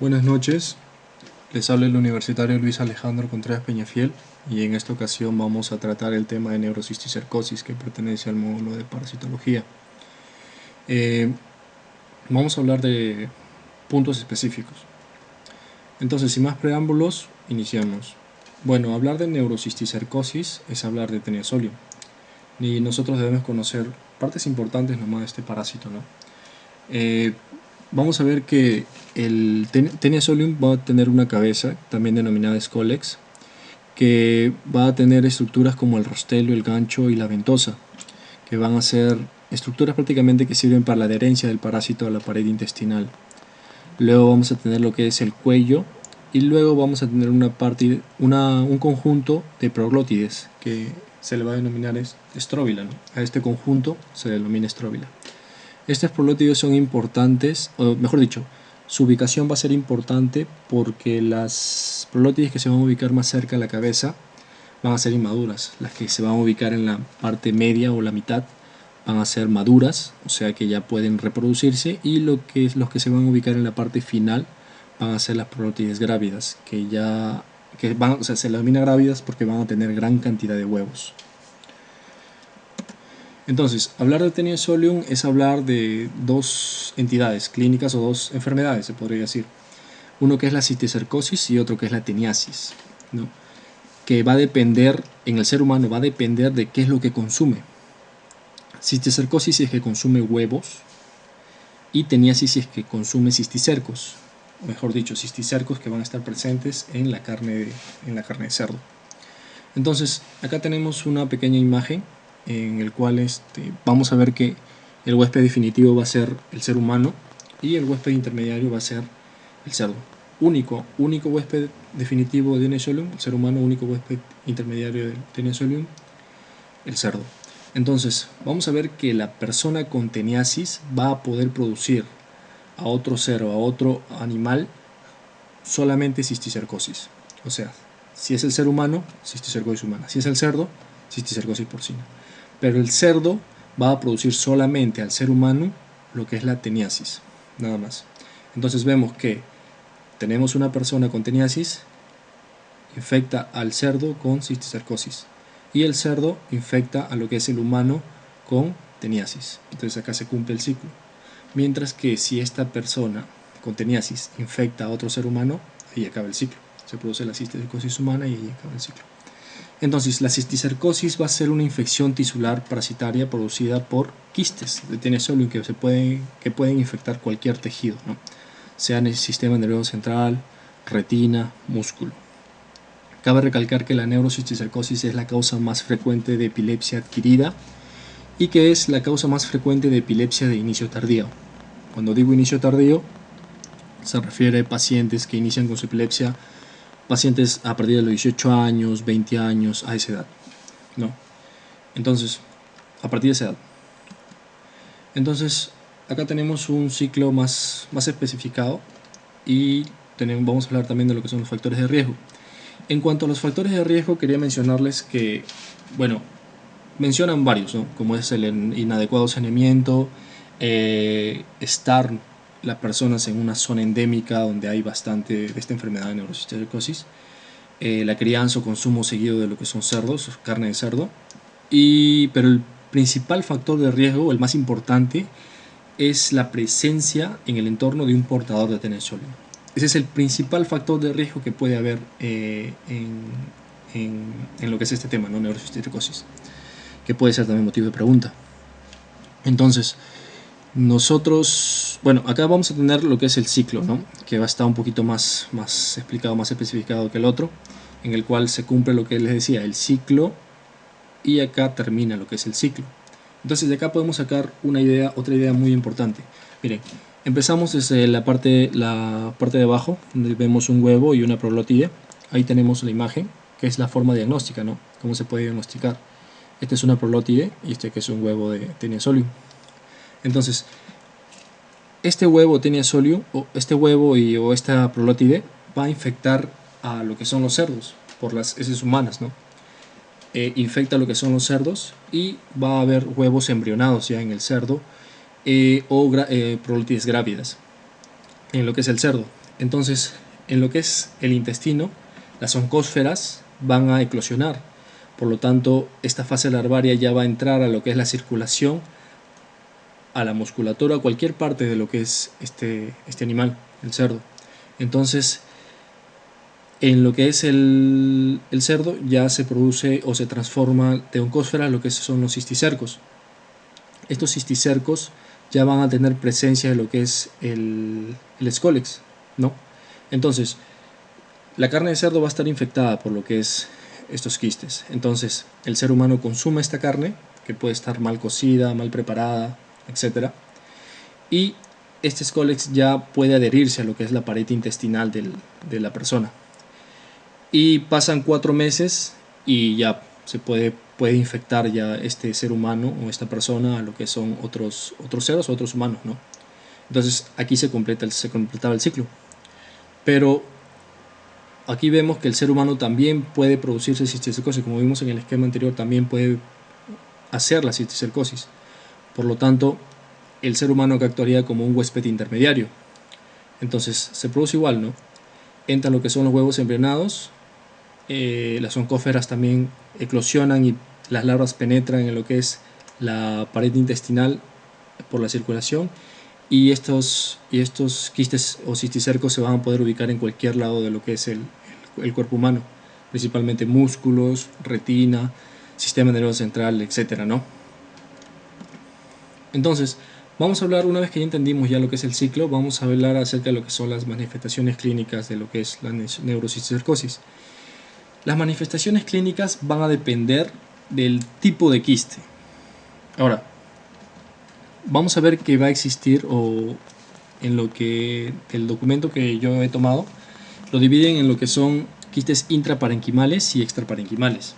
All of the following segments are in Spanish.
Buenas noches, les habla el universitario Luis Alejandro Contreras Peñafiel y en esta ocasión vamos a tratar el tema de neurocisticercosis que pertenece al módulo de parasitología. Vamos a hablar de puntos específicos. Entonces, sin más preámbulos, iniciamos. Bueno, hablar de neurocisticercosis es hablar de Teniasolium y nosotros debemos conocer partes importantes nomás de este parásito, ¿no? Vamos a ver que el Teniasolium va a tener una cabeza, también denominada Scolex, que va a tener estructuras como el rostelo, el gancho y la ventosa, que van a ser estructuras prácticamente que sirven para la adherencia del parásito a la pared intestinal. Luego vamos a tener lo que es el cuello y luego vamos a tener un conjunto de proglótides que se le va a denominar estróbila, ¿no? A este conjunto se denomina estróbila. Estos proglótides son importantes, o mejor dicho, su ubicación va a ser importante porque las proglótides que se van a ubicar más cerca de la cabeza van a ser inmaduras. Las que se van a ubicar en la parte media o la mitad van a ser maduras, o sea que ya pueden reproducirse, y los que se van a ubicar en la parte final van a ser las proglótides grávidas, o sea, se las denomina grávidas porque van a tener gran cantidad de huevos. Entonces, hablar de Teniasolium es hablar de dos entidades clínicas o dos enfermedades, se podría decir. Uno que es la cisticercosis y otro que es la teniasis, ¿no? Que va a depender, en el ser humano va a depender de qué es lo que consume. Cisticercosis es que consume huevos y teniasis es que consume cisticercos, mejor dicho, cisticercos que van a estar presentes en la carne de cerdo. Entonces, acá tenemos una pequeña imagen en el cual vamos a ver que el huésped definitivo va a ser el ser humano y el huésped intermediario va a ser el cerdo. Único huésped definitivo de Teniasolium, el ser humano; único huésped intermediario de Teniasolium, el cerdo. Entonces, vamos a ver que la persona con teniasis va a poder producir a otro ser o a otro animal solamente cisticercosis. O sea, si es el ser humano, cisticercosis humana; si es el cerdo, cisticercosis porcina. Pero el cerdo va a producir solamente al ser humano lo que es la teniasis, nada más. Entonces vemos que tenemos una persona con teniasis, infecta al cerdo con cisticercosis, y el cerdo infecta a lo que es el humano con teniasis. Entonces acá se cumple el ciclo. Mientras que si esta persona con teniasis infecta a otro ser humano, ahí acaba el ciclo. Se produce la cisticercosis humana y ahí acaba el ciclo. Entonces, la cisticercosis va a ser una infección tisular parasitaria producida por quistes de Teniasolium que pueden infectar cualquier tejido, ¿no? Sea en el sistema nervioso central, retina, músculo. Cabe recalcar que la neurocisticercosis es la causa más frecuente de epilepsia adquirida y que es la causa más frecuente de epilepsia de inicio tardío. Cuando digo inicio tardío, se refiere a pacientes que inician con su epilepsia, pacientes a partir de los 18 años, 20 años, a esa edad, ¿no? Entonces, a partir de esa edad. Entonces, acá tenemos un ciclo más especificado y vamos a hablar también de lo que son los factores de riesgo. En cuanto a los factores de riesgo, quería mencionarles que, bueno, mencionan varios, ¿no? Como es el inadecuado saneamiento, estar las personas en una zona endémica donde hay bastante de esta enfermedad de neurocisticercosis, la crianza o consumo seguido de lo que son cerdos, carne de cerdo, pero el principal factor de riesgo, el más importante, es la presencia en el entorno de un portador de Teniasolium. Ese es el principal factor de riesgo que puede haber en lo que es este tema, ¿no? Neurocisticercosis, que puede ser también motivo de pregunta. Entonces, nosotros, bueno, acá vamos a tener lo que es el ciclo, ¿no? Que va a estar un poquito más explicado, más especificado que el otro, en el cual se cumple lo que les decía, el ciclo, y acá termina lo que es el ciclo. Entonces de acá podemos sacar otra idea muy importante. Miren, empezamos desde la parte de abajo, donde vemos un huevo y una proglotide. Ahí tenemos la imagen, que es la forma diagnóstica, ¿no? Cómo se puede diagnosticar. Esta es una proglotide y este que es un huevo de Teniasolium. Entonces, este huevo Teniasolium, o este huevo o esta proglotide, va a infectar a lo que son los cerdos por las heces humanas, ¿no? Infecta lo que son los cerdos y va a haber huevos embrionados ya en el cerdo o proglótides grávidas en lo que es el cerdo. Entonces, en lo que es el intestino, las oncósferas van a eclosionar. Por lo tanto, esta fase larvaria ya va a entrar a lo que es la circulación, a la musculatura, a cualquier parte de lo que es este animal, el cerdo. Entonces, en lo que es el cerdo ya se produce o se transforma de oncósfera lo que son los cisticercos. Estos cisticercos ya van a tener presencia de lo que es el escólex, ¿no? Entonces, la carne de cerdo va a estar infectada por lo que es estos quistes. Entonces, el ser humano consume esta carne, que puede estar mal cocida, mal preparada, etc. Y este escólex ya puede adherirse a lo que es la pared intestinal de la persona. Y pasan 4 meses y ya se puede infectar ya este ser humano o esta persona a lo que son otros seres o otros humanos, ¿no? Entonces aquí se completaba el ciclo. Pero aquí vemos que el ser humano también puede producirse cisticercosis, como vimos en el esquema anterior, también puede hacer la cisticercosis. Por lo tanto, el ser humano que actuaría como un huésped intermediario. Entonces se produce igual, ¿no? Entran lo que son los huevos embrionados, las oncósferas también eclosionan y las larvas penetran en lo que es la pared intestinal por la circulación, y estos quistes o cisticercos se van a poder ubicar en cualquier lado de lo que es el cuerpo humano, principalmente músculos, retina, sistema nervioso central, etcétera, ¿no? Entonces, vamos a hablar, una vez que ya entendimos ya lo que es el ciclo, vamos a hablar acerca de lo que son las manifestaciones clínicas de lo que es la neurocisticercosis. Las manifestaciones clínicas van a depender del tipo de quiste. Ahora, vamos a ver que va a existir, o en lo que el documento que yo he tomado lo dividen en lo que son quistes intraparenquimales y extraparenquimales.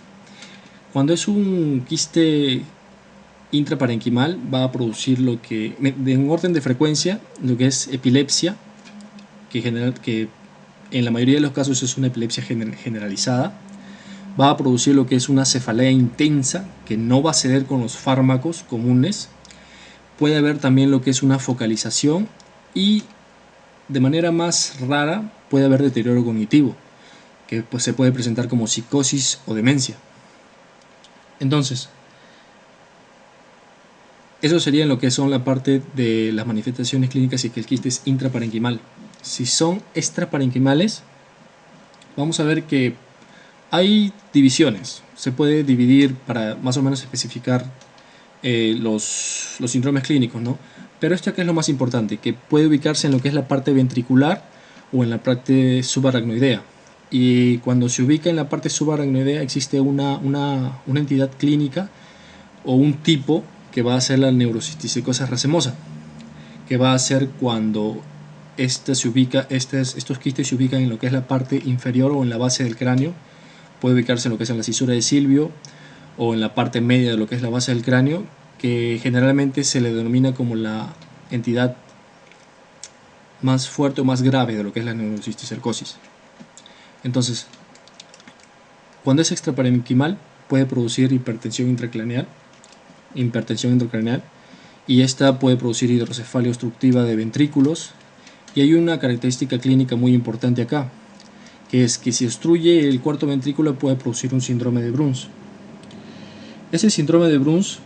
Cuando es un quiste intraparenquimal, va a producir lo que, en orden de frecuencia, lo que es epilepsia, que en la mayoría de los casos es una epilepsia generalizada. Va a producir lo que es una cefalea intensa, que no va a ceder con los fármacos comunes. Puede haber también lo que es una focalización, y de manera más rara puede haber deterioro cognitivo, que pues se puede presentar como psicosis o demencia. Entonces, eso sería lo que son la parte de las manifestaciones clínicas y que el quiste es intraparenquimal. Si son extraparenquimales, vamos a ver que hay divisiones. Se puede dividir para más o menos especificar los síndromes clínicos, ¿no? Pero esto acá es lo más importante, que puede ubicarse en lo que es la parte ventricular o en la parte subaracnoidea. Y cuando se ubica en la parte subaracnoidea existe una entidad clínica o un tipo que va a ser la neurocisticercosis racemosa, que va a ser cuando estos quistes se ubican en lo que es la parte inferior o en la base del cráneo. Puede ubicarse en lo que es en la cisura de Silvio o en la parte media de lo que es la base del cráneo, que generalmente se le denomina como la entidad más fuerte o más grave de lo que es la neurocisticercosis. Entonces, cuando es extraparenquimal, puede producir hipertensión intracraneal, y esta puede producir hidrocefalia obstructiva de ventrículos. Y hay una característica clínica muy importante acá, que es que si obstruye el cuarto ventrículo puede producir un síndrome de Bruns. Ese síndrome de Bruns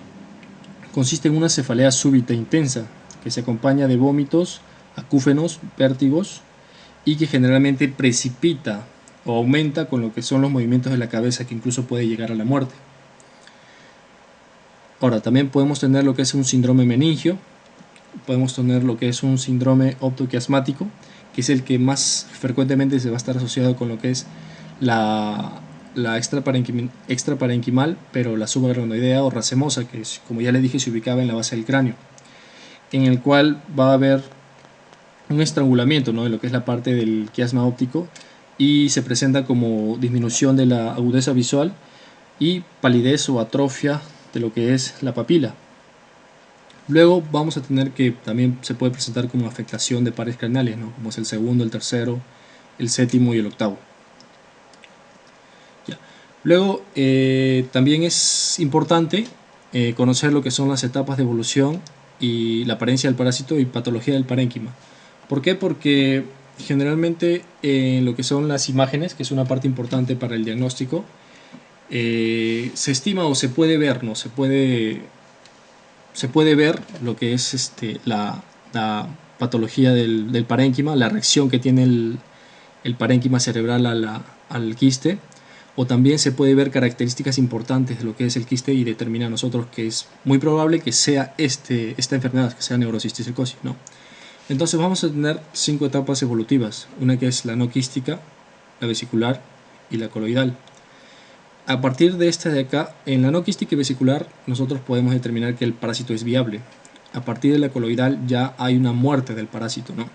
consiste en una cefalea súbita intensa que se acompaña de vómitos, acúfenos, vértigos, y que generalmente precipita o aumenta con lo que son los movimientos de la cabeza, que incluso puede llegar a la muerte. Ahora, también podemos tener lo que es un síndrome meningio, podemos tener lo que es un síndrome optoquiasmático, que es el que más frecuentemente se va a estar asociado con lo que es la extraparenquimal, pero la subaracnoidea o racemosa, que es, como ya le dije, se ubicaba en la base del cráneo, en el cual va a haber un estrangulamiento, ¿no?, de lo que es la parte del quiasma óptico, y se presenta como disminución de la agudeza visual y palidez o atrofia de lo que es la papila. Luego vamos a tener que también se puede presentar como afectación de pares craneales, ¿no?, como es el segundo, el tercero, el séptimo y el octavo. Ya. Luego también es importante conocer lo que son las etapas de evolución y la apariencia del parásito y patología del parénquima. ¿Por qué? Porque generalmente en lo que son las imágenes, que es una parte importante para el diagnóstico, se estima o se puede ver, ¿no? Se puede ver lo que es la patología del parénquima, la reacción que tiene el parénquima cerebral al quiste, o también se puede ver características importantes de lo que es el quiste y determina a nosotros que es muy probable que sea esta enfermedad, que sea neurocisticercosis, ¿no? Entonces vamos a tener 5 etapas evolutivas, una que es la no quística, la vesicular y la coloidal. A partir de esta de acá, en la no quística y vesicular, nosotros podemos determinar que el parásito es viable. A partir de la coloidal ya hay una muerte del parásito, ¿no?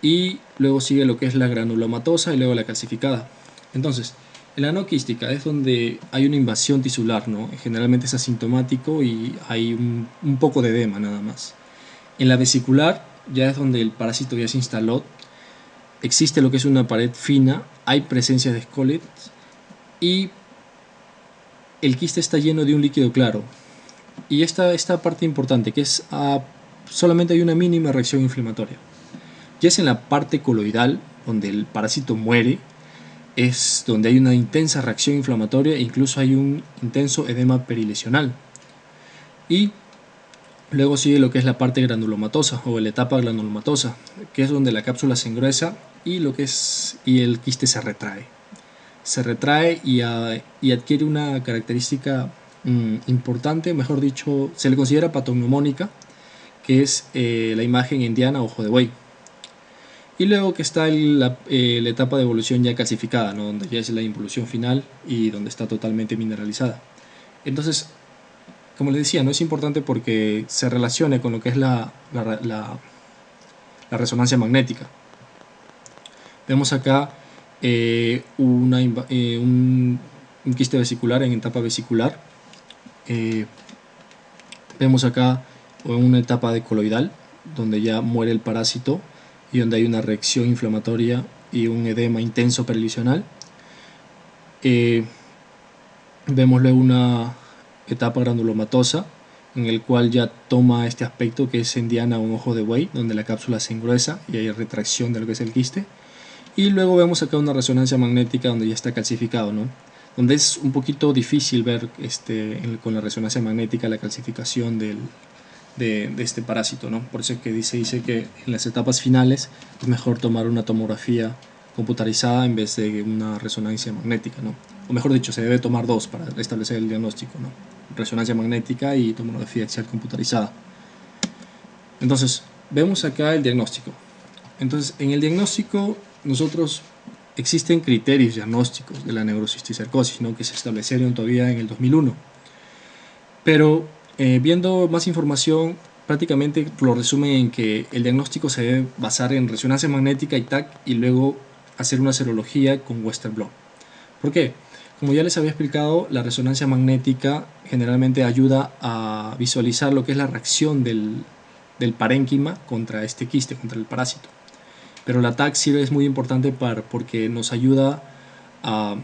Y luego sigue lo que es la granulomatosa y luego la calcificada. Entonces, en la no quística es donde hay una invasión tisular, ¿no? Generalmente es asintomático y hay un poco de edema nada más. En la vesicular ya es donde el parásito ya se instaló, existe lo que es una pared fina, hay presencia de escólex y el quiste está lleno de un líquido claro. Y esta parte importante, que es solamente hay una mínima reacción inflamatoria. Ya es en la parte coloidal, donde el parásito muere, es donde hay una intensa reacción inflamatoria e incluso hay un intenso edema perilesional. Y luego sigue lo que es la parte granulomatosa o la etapa granulomatosa, que es donde la cápsula se engruesa y el quiste se retrae. Se retrae y adquiere una característica importante, mejor dicho, se le considera patognomónica, que es la imagen en diana ojo de buey. Y luego que está la etapa de evolución ya calcificada, ¿no? Donde ya es la involución final y donde está totalmente mineralizada. Entonces, como les decía, no es importante porque se relacione con lo que es la resonancia magnética. Vemos acá un quiste vesicular en etapa vesicular. Vemos acá una etapa de coloidal, donde ya muere el parásito y donde hay una reacción inflamatoria y un edema intenso perilesional. Vemos luego una etapa granulomatosa, en el cual ya toma este aspecto que es en diana o un ojo de buey, donde la cápsula se engruesa y hay retracción de lo que es el quiste. Y luego vemos acá una resonancia magnética donde ya está calcificado, ¿no? Donde es un poquito difícil ver con la resonancia magnética la calcificación de este parásito, ¿no? Por eso es que dice que en las etapas finales es mejor tomar una tomografía computarizada en vez de una resonancia magnética, ¿no? O mejor dicho, se debe tomar dos para establecer el diagnóstico, ¿no? Resonancia magnética y tomografía axial computarizada. Entonces, vemos acá el diagnóstico. Entonces, en el diagnóstico existen criterios diagnósticos de la neurocisticercosis, ¿no? Que se establecieron todavía en el 2001. Pero viendo más información, prácticamente lo resumen en que el diagnóstico se debe basar en resonancia magnética y TAC y luego hacer una serología con Western blot. ¿Por qué? Como ya les había explicado, la resonancia magnética generalmente ayuda a visualizar lo que es la reacción del parénquima contra este quiste, contra el parásito. Pero la TAC es muy importante porque nos ayuda a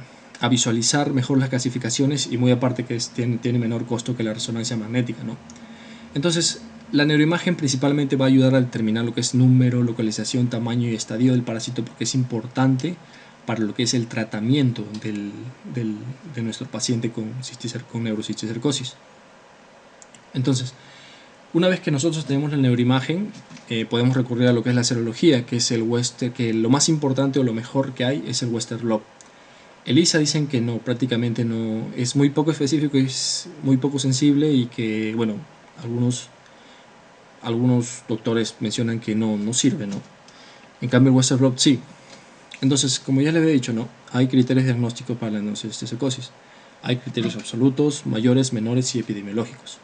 visualizar mejor las clasificaciones y muy aparte que tiene menor costo que la resonancia magnética, ¿no? Entonces, la neuroimagen principalmente va a ayudar a determinar lo que es número, localización, tamaño y estadio del parásito porque es importante para lo que es el tratamiento de nuestro paciente con neurocisticercosis. Entonces, una vez que nosotros tenemos la neuroimagen, podemos recurrir a lo que es la serología, que es que lo más importante o lo mejor que hay es el Western blot. ELISA dicen que no, prácticamente no, es muy poco específico, es muy poco sensible y que, bueno, algunos doctores mencionan que no sirve, ¿no? En cambio el Western blot sí. Entonces, como ya les había dicho, ¿no? Hay criterios diagnósticos para la neurocisticercosis. Hay criterios absolutos, mayores, menores y epidemiológicos.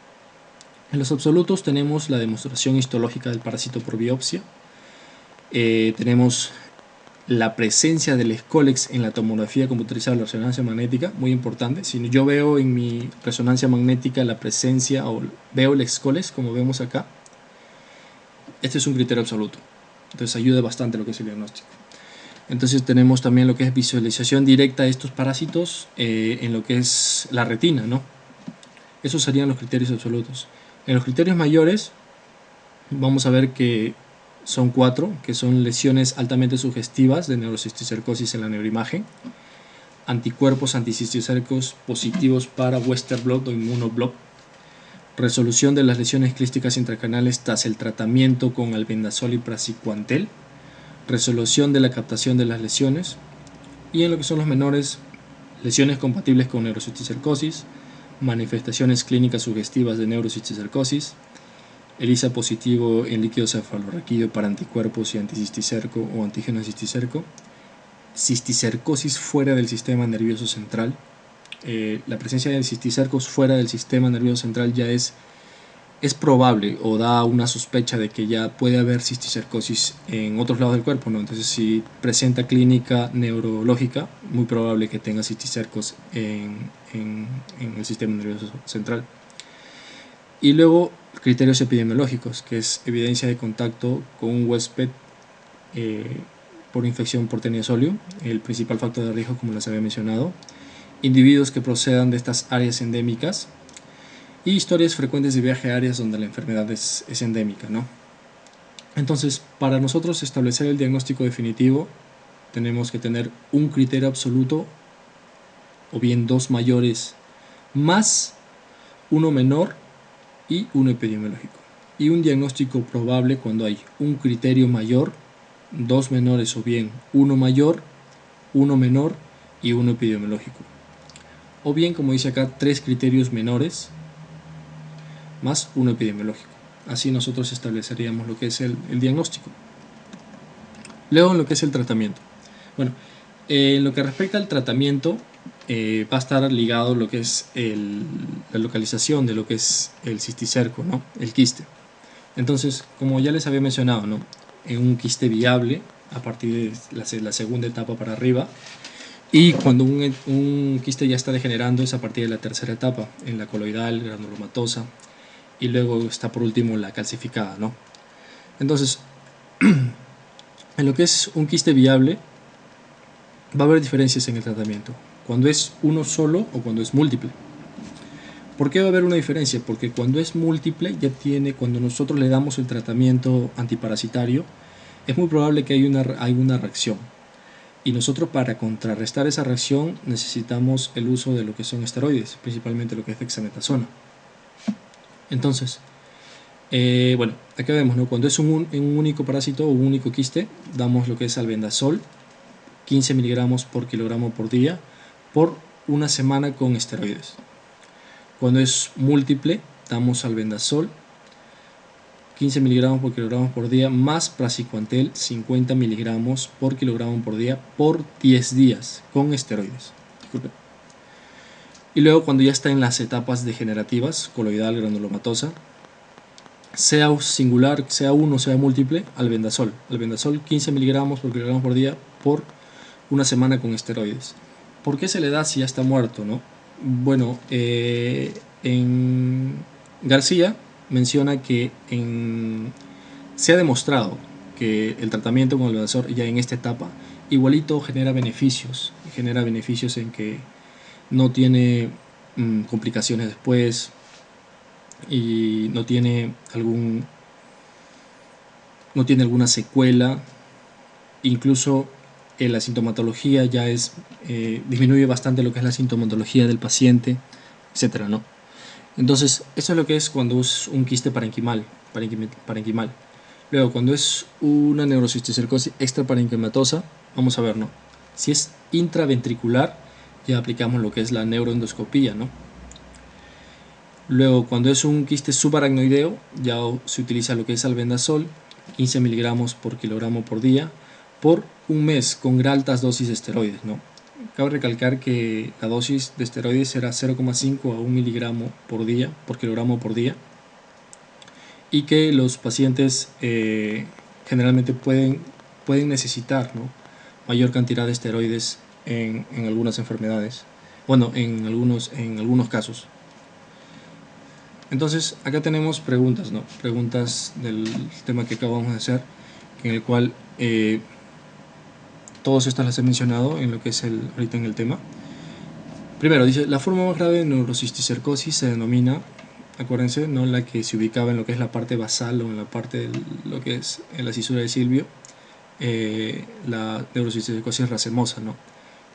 En los absolutos tenemos la demostración histológica del parásito por biopsia. Tenemos la presencia del escólex en la tomografía computarizada de la resonancia magnética, muy importante. Si yo veo en mi resonancia magnética la presencia o veo el escólex, como vemos acá, este es un criterio absoluto. Entonces ayuda bastante lo que es el diagnóstico. Entonces tenemos también lo que es visualización directa de estos parásitos en lo que es la retina, ¿no? Esos serían los criterios absolutos. En los criterios mayores vamos a ver que son 4, que son lesiones altamente sugestivas de neurocisticercosis en la neuroimagen, anticuerpos anticisticercos positivos para Western blot o inmunoblot, resolución de las lesiones clísticas intracanales tras el tratamiento con albendazol y praziquantel, resolución de la captación de las lesiones, y en lo que son los menores, lesiones compatibles con neurocisticercosis, manifestaciones clínicas sugestivas de neurocisticercosis, ELISA positivo en líquido cefalorraquídeo para anticuerpos y anticisticerco o antígeno cisticerco, cisticercosis fuera del sistema nervioso central. La presencia de cisticercos fuera del sistema nervioso central ya es probable o da una sospecha de que ya puede haber cisticercosis en otros lados del cuerpo, ¿no? Entonces, si presenta clínica neurológica, muy probable que tenga cisticercos en el sistema nervioso central. Y luego, criterios epidemiológicos, que es evidencia de contacto con un huésped por infección por Taenia solium, el principal factor de riesgo, como les había mencionado, individuos que procedan de estas áreas endémicas, y historias frecuentes de viaje a áreas donde la enfermedad es endémica, ¿no? Entonces, para nosotros establecer el diagnóstico definitivo, tenemos que tener un criterio absoluto, o bien 2 mayores, más uno menor y uno epidemiológico. Y un diagnóstico probable cuando hay un criterio mayor, 2 menores, o bien uno mayor, uno menor y uno epidemiológico. O bien, como dice acá, 3 criterios menores más uno epidemiológico. Así nosotros estableceríamos lo que es el diagnóstico. Luego, en lo que es el tratamiento. Bueno, en lo que respecta al tratamiento, va a estar ligado lo que es la localización de lo que es el cisticerco, ¿no? El quiste. Entonces, como ya les había mencionado, ¿no? En un quiste viable, a partir de la segunda etapa para arriba, y cuando un quiste ya está degenerando, es a partir de la tercera etapa, en la coloidal, granulomatosa, y luego está por último la calcificada, ¿no? Entonces, en lo que es un quiste viable, va a haber diferencias en el tratamiento, cuando es uno solo o cuando es múltiple. ¿Por qué va a haber una diferencia? Porque cuando es múltiple, cuando nosotros le damos el tratamiento antiparasitario, es muy probable que haya una reacción. Y nosotros, para contrarrestar esa reacción, necesitamos el uso de lo que son esteroides, principalmente lo que es dexametasona. Entonces, bueno, acá vemos, ¿no? Cuando es un único parásito o un único quiste, damos lo que es albendazol, 15 miligramos por kilogramo por día, por una semana con esteroides. Cuando es múltiple, damos albendazol, 15 miligramos por kilogramo por día, más praziquantel, 50 miligramos por kilogramo por día, por 10 días, con esteroides. Disculpen. Y luego, cuando ya está en las etapas degenerativas, coloidal, granulomatosa, sea singular, sea uno, sea múltiple, albendazol. Albendazol 15 miligramos por kilogramo por día por una semana con esteroides. ¿Por qué se le da si ya está muerto, no? Bueno, en García menciona que se ha demostrado que el tratamiento con albendazol ya en esta etapa igualito genera beneficios en que no tiene complicaciones después, y no tiene alguna secuela. Incluso la sintomatología ya disminuye bastante lo que es la sintomatología del paciente, etcétera, ¿no? Entonces, eso es lo que es cuando es un quiste parenquimal. Luego, cuando es una neurocisticercosis extraparenquimatosa, vamos a ver, ¿no? Si es intraventricular, ya aplicamos lo que es la neuroendoscopía, ¿no? Luego, cuando es un quiste subaracnoideo, ya se utiliza lo que es albendazol, 15 miligramos por kilogramo por día, por un mes, con altas dosis de esteroides, ¿no? Cabe recalcar que la dosis de esteroides era 0,5 a 1 miligramo por día, por kilogramo por día, y que los pacientes generalmente pueden necesitar, ¿no?, mayor cantidad de esteroides en algunas enfermedades, bueno, en algunos casos. Entonces, acá tenemos preguntas, ¿no? Preguntas del tema que acabamos de hacer, en el cual todas estas las he mencionado en lo que es ahorita en el tema. Primero, dice, la forma más grave de neurocisticercosis se denomina acuérdense, ¿no? La que se ubicaba en lo que es la parte basal o en la parte de lo que es en la cisura de Silvio, la neurocisticercosis racemosa, ¿no?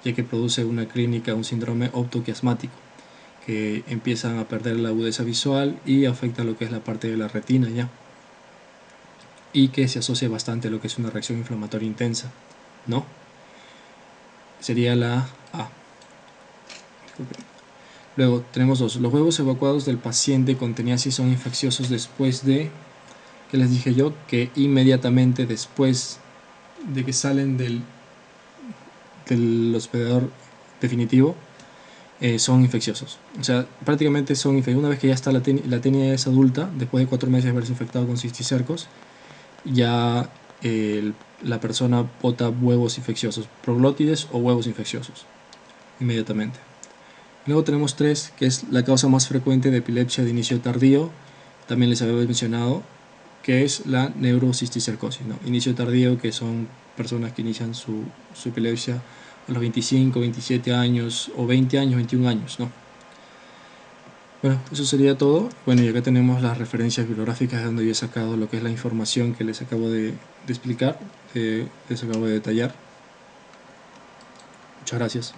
Ya que produce una clínica, un síndrome optoquiasmático, que empiezan a perder la agudeza visual y afecta lo que es la parte de la retina ya, y que se asocia bastante a lo que es una reacción inflamatoria intensa, ¿no? Sería la A. Luego tenemos dos. Los huevos evacuados del paciente con teniasis son infecciosos después de, que les dije yo, que inmediatamente después de que salen del hospedador definitivo, son infecciosos. O sea, prácticamente son infecciosos. Una vez que ya está la tenia es adulta, después de 4 meses de haberse infectado con cisticercos, ya la persona bota huevos infecciosos, proglótides o huevos infecciosos, inmediatamente. Luego tenemos 3, que es la causa más frecuente de epilepsia de inicio tardío. También les había mencionado que es la neurocisticercosis, ¿no? Inicio tardío, que son personas que inician su epilepsia a los 25, 27 años o 20 años, 21 años, ¿no? Bueno, eso sería todo. Bueno, y acá tenemos las referencias bibliográficas de donde yo he sacado lo que es la información que les acabo de explicar, les acabo de detallar. Muchas gracias.